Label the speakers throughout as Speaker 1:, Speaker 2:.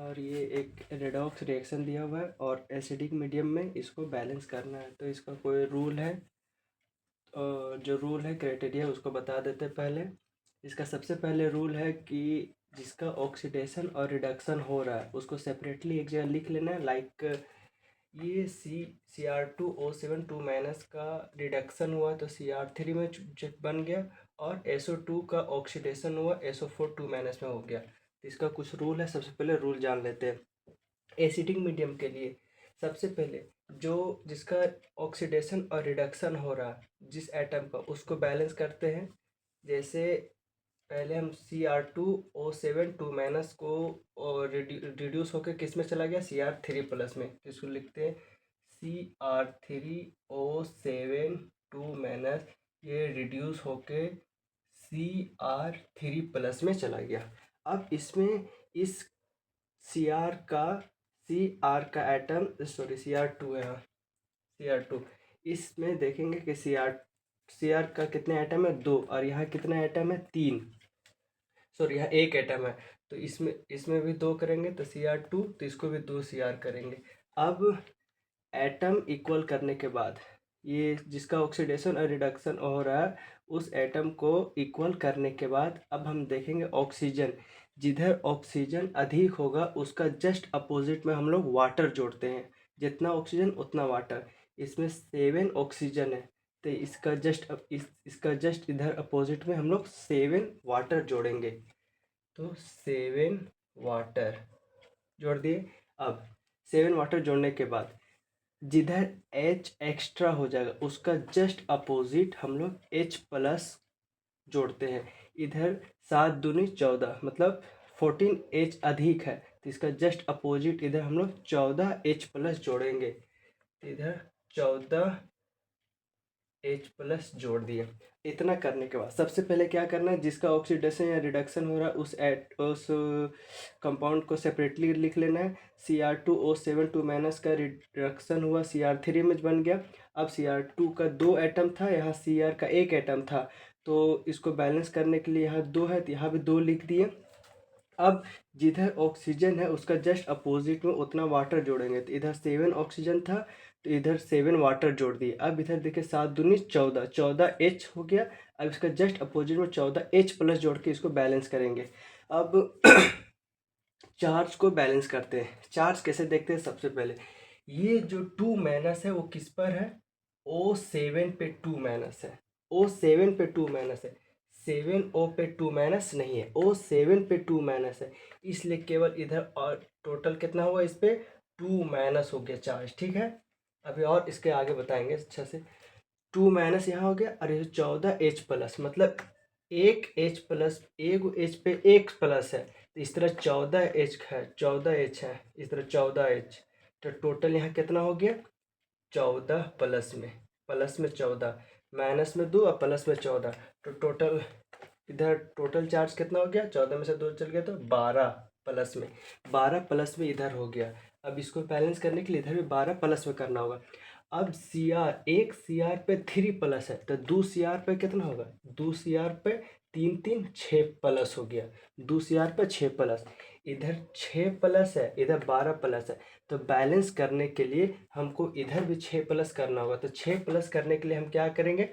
Speaker 1: और ये एक रेडॉक्स रिएक्शन दिया हुआ है और एसिडिक मीडियम में इसको बैलेंस करना है। तो इसका कोई रूल है, जो रूल है क्राइटेरिया उसको बता देते हैं पहले। इसका सबसे पहले रूल है कि जिसका ऑक्सीडेशन और रिडक्शन हो रहा है उसको सेपरेटली एक जगह लिख लेना है। लाइक ये Cr2O7 2 का रिडक्शन हुआ तो Cr3 में बन गया, और SO2 का ऑक्सीडेशन हुआ SO4 2 में हो गया। तो इसका कुछ रूल है, सबसे पहले रूल जान लेते हैं। एसिडिक मीडियम के लिए सबसे पहले जो जिसका ऑक्सीडेशन और रिडक्शन हो रहा है जिस एटम का, उसको बैलेंस करते हैं। जैसे पहले हम Cr2O7 2 को रिड्यूस होकर किस में चला गया, Cr3 में। तो इसको लिखते हैं Cr3O7 2 ये रिड्यूस होके Cr3 में चला गया। अब इसमें इस Cr का एटम, सॉरी Cr2 है, हाँ Cr2, इसमें देखेंगे कि Cr का कितने एटम है, 2, और यहाँ कितना एटम है, 3। सॉरी यहाँ एक एटम है, तो इसमें भी 2 करेंगे तो Cr2, तो इसको भी 2 Cr करेंगे। अब एटम इक्वल करने के बाद ये जिसका ऑक्सीडेशन और रिडक्शन हो रहा है उस एटम को इक्वल करने के बाद अब हम देखेंगे ऑक्सीजन, जिधर ऑक्सीजन अधिक होगा उसका जस्ट अपोजिट में हम लोग वाटर जोड़ते हैं। जितना ऑक्सीजन उतना वाटर। इसमें 7 ऑक्सीजन है तो इसका जस्ट इधर अपोजिट में हम लोग 7 वाटर जोड़ेंगे। तो 7 वाटर जोड़ दिए। अब 7 वाटर जोड़ने के बाद जिधर H एक्स्ट्रा हो जाएगा उसका जस्ट अपोजिट हम लोग H+ जोड़ते हैं। इधर 7 दूनी 14, मतलब 14H अधिक है तो इसका जस्ट अपोजिट इधर हम लोग 14H+ जोड़ेंगे। इधर 14H+ जोड़ दिए। इतना करने के बाद सबसे पहले क्या करना है, जिसका ऑक्सीडेशन या रिडक्शन हो रहा है उस कंपाउंड को सेपरेटली लिख लेना है। Cr2O7 2 का रिडक्शन हुआ Cr3 में बन गया। अब Cr2 का 2 एटम था, यहाँ Cr का 1 एटम था, तो इसको बैलेंस करने के लिए यहाँ 2 है तो यहाँ भी 2 लिख दिए। अब जिधर ऑक्सीजन है उसका जस्ट अपोजिट में उतना वाटर जोड़ेंगे। तो इधर 7 ऑक्सीजन था तो इधर 7 वाटर जोड़ दिए। अब इधर देखिए 7 दूनी 14, 14H हो गया। अब इसका जस्ट अपोजिट में 14H+ जोड़ के इसको बैलेंस करेंगे। अब चार्ज को बैलेंस करते हैं। चार्ज कैसे देखते हैं, सबसे पहले ये जो 2 है वो किस पर है, O7 पे 2 है। O7 पे 2 है, 7O पे 2 नहीं है, O7 पे 2 है, इसलिए केवल इधर और टोटल कितना हुआ, इस पे 2 हो गया चार्ज। ठीक है, अभी और इसके आगे बताएंगे अच्छा से। 2 यहाँ हो गया और ये 14H+, मतलब एक H+, एक H पे एक प्लस है तो इस तरह 14H है, 14H है, इस तरह 14H। तो टोटल यहाँ कितना हो गया, 14 प्लस में 14, माइनस में 2 और प्लस में 14, तो टोटल इधर टोटल चार्ज कितना हो गया, 14 में से 2 चल गया तो 12 प्लस में इधर हो गया। अब इसको बैलेंस करने के लिए इधर भी 12 प्लस में करना होगा। अब एक Cr पे 3+ है तो 2 Cr पे कितना होगा, 2 Cr पे 3 3 6+ हो गया, 2 Cr पे 6+। इधर 6+ है, इधर 12+ है, तो बैलेंस करने के लिए हमको इधर भी 6+ करना होगा। तो 6+ करने के लिए हम क्या करेंगे,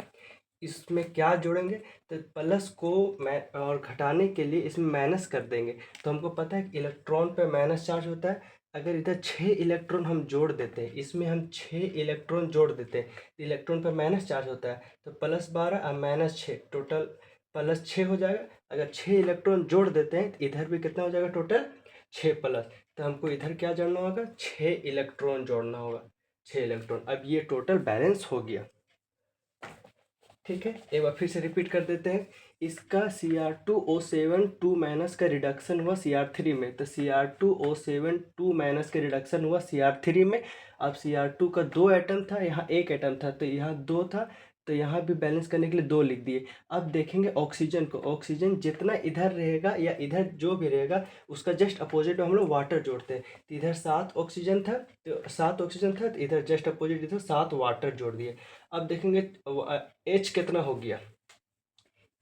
Speaker 1: इसमें क्या जोड़ेंगे, तो प्लस को और घटाने के लिए इसमें माइनस कर देंगे। तो हमको पता है कि इलेक्ट्रॉन पे माइनस चार्ज होता है। अगर इधर 6 इलेक्ट्रॉन हम जोड़ देते हैं, इसमें हम 6 इलेक्ट्रॉन जोड़ देते हैं, इलेक्ट्रॉन पर माइनस चार्ज होता है, तो +12 और -6 टोटल +6 हो जाएगा। अगर 6 इलेक्ट्रॉन जोड़ देते हैं तो इधर भी कितना हो जाएगा, टोटल 6+। तो हमको इधर क्या जोड़ना होगा, 6 इलेक्ट्रॉन जोड़ना होगा, 6 इलेक्ट्रॉन। अब ये टोटल बैलेंस हो गया। ठीक है, एक बार फिर से रिपीट कर देते हैं। इसका Cr2O7 2 का रिडक्शन हुआ Cr3 में, तो Cr2O7 2 का रिडक्शन हुआ Cr3 में। अब Cr2 का 2 एटम था, यहाँ 1 एटम था, तो यहाँ 2 था, तो यहाँ भी बैलेंस करने के लिए 2 लिख दिए। अब देखेंगे ऑक्सीजन को, ऑक्सीजन जितना इधर रहेगा या इधर जो भी रहेगा उसका जस्ट अपोजिट में हम लोग वाटर जोड़ते हैं। तो इधर 7 ऑक्सीजन था, तो इधर जस्ट अपोजिट इधर 7 वाटर जोड़ दिए। अब देखेंगे H कितना हो गया,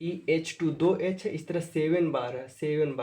Speaker 1: EH2 2 H है, इस तरह 7 बार है, 7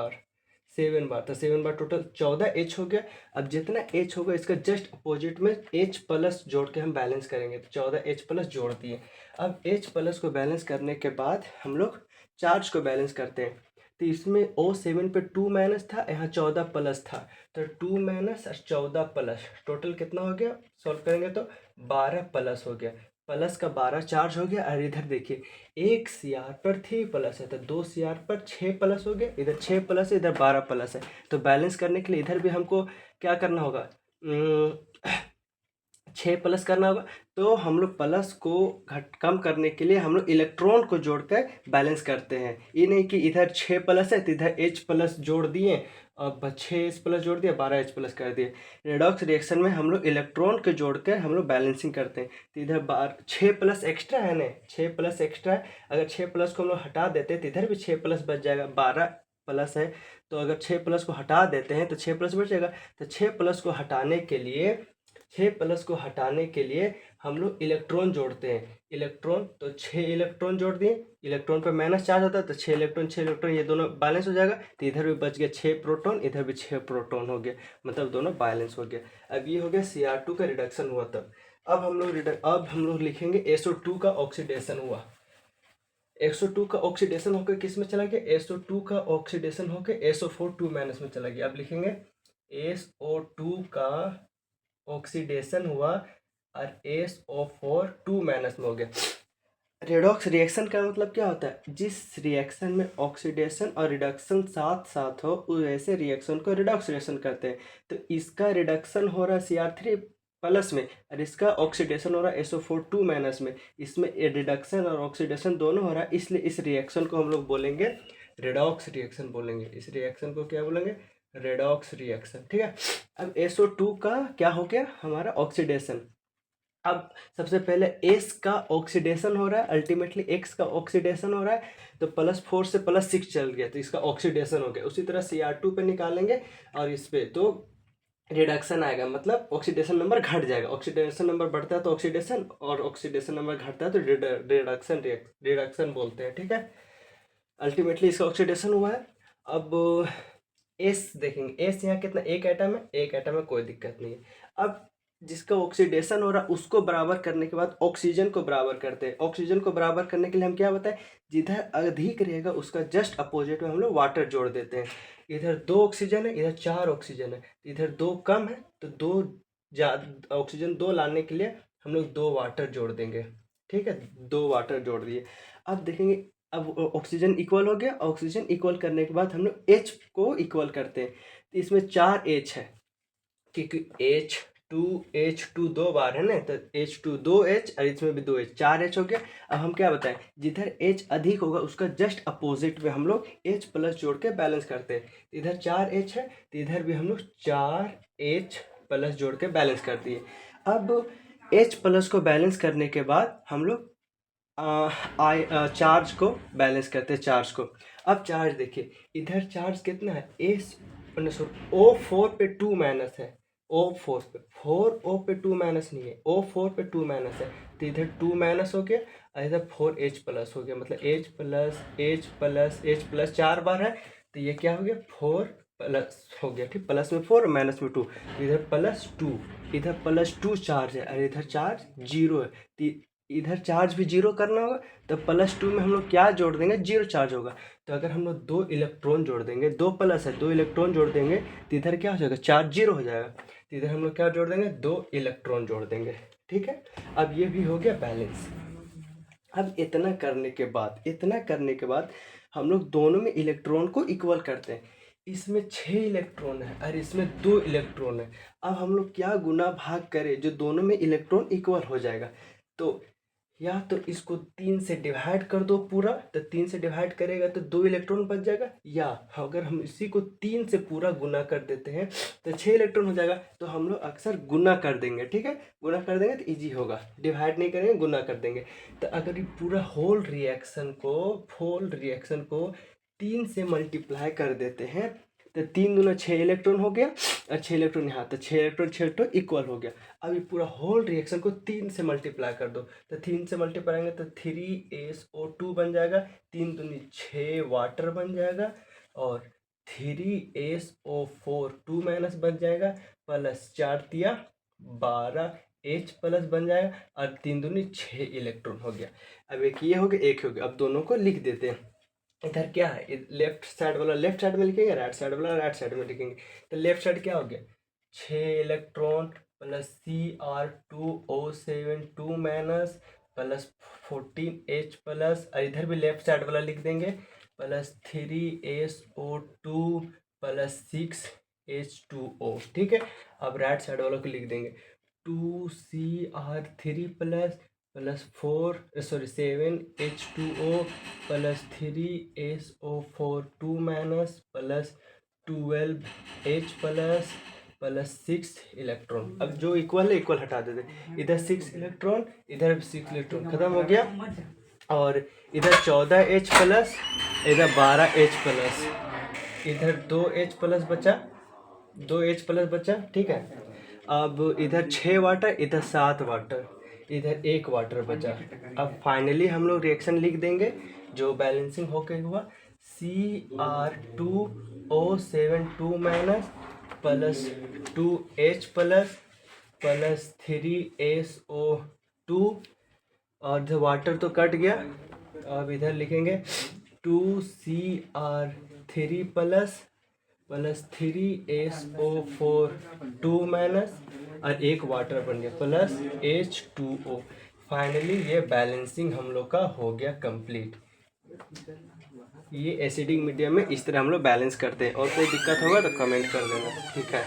Speaker 1: 7 बार, तो 7 बार टोटल 14 H हो गया। अब जितना H होगा इसका जस्ट अपोजिट में H प्लस जोड़ के हम बैलेंस करेंगे, तो 14 H प्लस जोड़ दिए। अब H प्लस को बैलेंस करने के बाद हम लोग चार्ज को बैलेंस करते हैं। तो इसमें O7 पे 2 माइनस था, यहाँ 14 प्लस था, तो 2 माइनस और 14 प्लस टोटल कितना हो गया, सॉल्व करेंगे तो 12 प्लस हो गया। प्लस का 12 चार्ज हो गया। और इधर देखिए एक CR पर 3 प्लस है, तो 2 CR पर 6 प्लस हो गया। इधर 6 प्लस है, इधर 12 प्लस है। तो बैलेंस करने के लिए इधर भी हमको क्या करना होगा, 6 प्लस करना होगा। तो हम लोग प्लस को कम करने के लिए हम लोग इलेक्ट्रॉन को जोड़कर बैलेंस करते हैं। ये नहीं कि इधर 6 प्लस है तो इधर H प्लस जोड़ दिए, अब 6 H प्लस जोड़ दिया, 12 H प्लस कर दिए। रेडॉक्स रिएक्शन में हम लोग इलेक्ट्रॉन को जोड़कर हम लोग बैलेंसिंग करते हैं। तो इधर 6 प्लस एक्स्ट्रा है ना, 6 प्लस एक्स्ट्रा है। अगर 6 प्लस को हम लोग हटा देते हैं तो इधर भी 6 प्लस बच जाएगा, 12 प्लस है। तो अगर 6 प्लस को हटा देते हैं तो 6 प्लस बच जाएगा। तो 6 प्लस को हटाने के लिए 6 प्लस को हटाने के लिए हम लोग इलेक्ट्रॉन जोड़ते हैं। इलेक्ट्रॉन तो 6 इलेक्ट्रॉन जोड़ दिए, इलेक्ट्रॉन पर माइनस चार्ज होता है तो 6 इलेक्ट्रॉन 6 इलेक्ट्रॉन ये दोनों बैलेंस हो जाएगा। तो इधर भी बच गया 6 प्रोटॉन, इधर भी 6 प्रोटॉन हो गया, मतलब दोनों बैलेंस हो गया। अब ये हो गया Cr2 का रिडक्शन हुआ तब। अब हम लोग लिखेंगे SO2 का ऑक्सीडेशन हुआ। 102 का ऑक्सीडेशन होकर किस में चला गया, SO2 का ऑक्सीडेशन होकर SO4 2 माइनस में चला गया। अब लिखेंगे SO2 का ऑक्सीडेशन हुआ और SO4 2 माइनस में हो गया। रेडॉक्स रिएक्शन का मतलब क्या होता है, जिस रिएक्शन में ऑक्सीडेशन और रिडक्शन साथ साथ हो वैसे रिएक्शन को रिडॉक्स रिएक्शन कहते हैं। तो इसका रिडक्शन हो रहा है Cr3 प्लस में और इसका ऑक्सीडेशन हो रहा है SO4 2 माइनस में। इसमें रिडक्शन और ऑक्सीडेशन दोनों हो रहा है, इसलिए इस रिएक्शन को हम लोग बोलेंगे रेडॉक्स रिएक्शन बोलेंगे। इस रिएक्शन को क्या बोलेंगे, रेडॉक्स रिएक्शन, ठीक है। अब SO2 का क्या हो गया हमारा ऑक्सीडेशन। अब सबसे पहले S का ऑक्सीडेशन हो रहा है, अल्टीमेटली X का ऑक्सीडेशन हो रहा है, तो +4 से +6 चल गया तो इसका ऑक्सीडेशन हो गया। उसी तरह Cr2 पे निकालेंगे और इस पे तो रिडक्शन आएगा, मतलब ऑक्सीडेशन नंबर घट जाएगा। ऑक्सीडेशन नंबर बढ़ता है तो ऑक्सीडेशन, और ऑक्सीडेशन नंबर घटता है तो रिडक्शन बोलते हैं, ठीक है। अल्टीमेटली इसका ऑक्सीडेशन हुआ है। अब एस देखेंगे, एस यहाँ कितना, एक एटम है, एक एटम है, कोई दिक्कत नहीं है। अब जिसका ऑक्सीडेशन हो रहा है उसको बराबर करने के बाद ऑक्सीजन को बराबर करते हैं। ऑक्सीजन को बराबर करने के लिए हम क्या बताएं, जिधर अधिक रहेगा उसका जस्ट अपोजिट में हम लोग वाटर जोड़ देते हैं। इधर 2 ऑक्सीजन है, इधर 4 ऑक्सीजन है, इधर 2 कम है तो 2 ज़्यादा ऑक्सीजन 2 लाने के लिए हम लोग 2 वाटर जोड़ देंगे, ठीक है। 2 वाटर जोड़ दिए। अब देखेंगे, अब ऑक्सीजन इक्वल हो गया। ऑक्सीजन इक्वल करने के बाद हम लोग H को इक्वल करते हैं, तो इसमें 4 H है क्योंकि H2 2 बार है ना, तो H2 2 H और इसमें भी 2 H, 4 H हो गया। अब हम क्या बताएं, जिधर H अधिक होगा उसका जस्ट अपोजिट में हम लोग H प्लस जोड़ के बैलेंस करते हैं। इधर 4 H है तो इधर भी हम लोग 4 H प्लस जोड़ के बैलेंस कर दिए। अब H प्लस को बैलेंस करने के बाद हम लोग चार्ज को बैलेंस करते हैं, चार्ज को। अब चार्ज देखिए, इधर चार्ज कितना है, O4 पे 2 माइनस है, O4 पे 4O पे 2 माइनस नहीं है, O4 पे 2 माइनस है, तो इधर 2 माइनस हो गया और इधर 4H प्लस हो गया, मतलब H प्लस 4 बार है तो ये क्या हो गया 4 प्लस हो गया, ठीक। प्लस में 4 माइनस में 2, तो इधर +2, इधर +2 चार्ज है और इधर चार्ज 0 है, तो इधर चार्ज भी 0 करना होगा। तो +2 में हम लोग क्या जोड़ देंगे, 0 चार्ज होगा। तो अगर हम लोग 2 इलेक्ट्रॉन जोड़ देंगे, 2 प्लस है 2 इलेक्ट्रॉन जोड़ देंगे तो इधर क्या हो जाएगा, चार्ज 0 हो जाएगा। तो इधर हम लोग क्या जोड़ देंगे, 2 इलेक्ट्रॉन जोड़ देंगे, ठीक है। अब ये भी हो गया बैलेंस। अब इतना करने के बाद हम लोग दोनों में इलेक्ट्रॉन को इक्वल करते हैं। इसमें 6 इलेक्ट्रॉन है और इसमें 2 इलेक्ट्रॉन है। अब हम लोग क्या गुना भाग करें जो दोनों में इलेक्ट्रॉन इक्वल हो जाएगा, तो या तो इसको 3 से डिवाइड कर दो पूरा, तो 3 से डिवाइड करेगा तो 2 इलेक्ट्रॉन बच जाएगा, या अगर हम इसी को 3 से पूरा गुना कर देते हैं तो 6 इलेक्ट्रॉन हो जाएगा। तो हम लोग अक्सर गुना कर देंगे, ठीक है, गुना कर देंगे तो इजी होगा, डिवाइड नहीं करेंगे, गुना कर देंगे। तो अगर ये पूरा होल रिएक्शन को 3 से मल्टीप्लाई कर देते हैं तो 3 दूना 6 इलेक्ट्रॉन हो गया और 6 इलेक्ट्रॉन यहाँ, तो 6 इलेक्ट्रॉन इक्वल हो गया। अब ये पूरा होल रिएक्शन को 3 से मल्टीप्लाई कर दो, तो 3 से मल्टीप्लाई करेंगे तो 3SO2 बन जाएगा, 3 दूनी 6 वाटर बन जाएगा और 3SO4 2 माइनस बन जाएगा, प्लस 4 तिया 12 H प्लस बन जाएगा, और 3 दूनी 6 इलेक्ट्रॉन हो गया। अब एक ये हो गया, एक हो गया। अब दोनों को लिख देते हैं। इधर क्या है, लेफ्ट साइड वाला लेफ्ट साइड में लिखेंगे, राइट साइड वाला राइट साइड में लिखेंगे। तो लेफ्ट साइड क्या हो गया, 6 electron plus Cr2O7 2 minus plus 14H plus, और इधर भी लेफ्ट साइड वाला लिख देंगे, प्लस 3SO2 प्लस 6H2O। ठीक है, अब राइट साइड वालों को लिख देंगे 2Cr3 plus 7H2O plus 3SO4 2 minus plus 12H plus 6 electron. अब जो इक्वल है इक्वल हटा देते, इधर 6 इलेक्ट्रॉन इधर भी 6 इलेक्ट्रॉन, खत्म हो गया। और इधर 14H प्लस, इधर 12H प्लस, इधर 2H प्लस बचा, 2H प्लस बचा। ठीक है, अब इधर 6 वाटर, इधर 7 वाटर, इधर 1 वाटर बचा। अब फाइनली हम लोग रिएक्शन लिख देंगे जो बैलेंसिंग होके हुआ, Cr2O7 2 minus plus 2H plus plus 3SO2, और इधर वाटर तो कट गया। अब इधर लिखेंगे 2Cr3 plus plus 3SO4 2 minus, और 1 वाटर बन गया, प्लस H2O। फाइनली ये बैलेंसिंग हम लोग का हो गया कंप्लीट। ये एसिडिक मीडियम में इस तरह हम लोग बैलेंस करते हैं। और कोई दिक्कत होगा तो कमेंट कर देना। ठीक है।